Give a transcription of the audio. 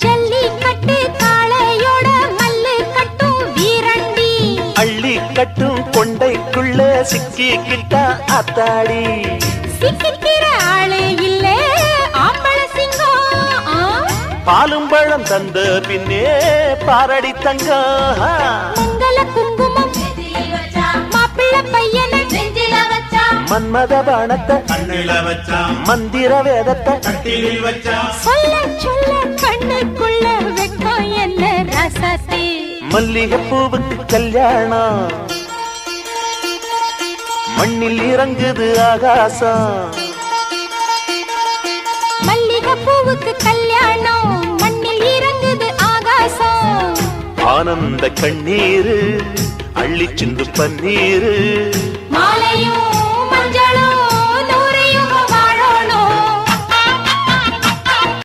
ஜல்லிக்கட்டு காளையோட மல்லு கட்டும் வீரண்டி அள்ளி கட்டும் கொண்டைக்குள்ள சிக்கிக்கிட்டா அத்தாடி சிக்கிக்கிற ஆளே இல்ல ஆம்பள சிங்கம் பாலும் பழம் தந்த பின்னே பாரடி தங்கம் மங்கள குங்குமம் மாப்பிள்ள பையன மன்மத பாணத்தை மந்திர வேதத்தை சொல்ல சொல்ல கண்ணுக்குள்ள வெக்கம் என்ன ரசத்தை மல்லிகை பூவுக்கு கல்யாணம் மண்ணில் இறங்குது ஆகாசம் மல்லிகை பூவுக்கு கல்யாணம் மண்ணில் இறங்குது ஆகாசம் ஆனந்த கண்ணீரு அள்ளி சிந்து பன்னீரு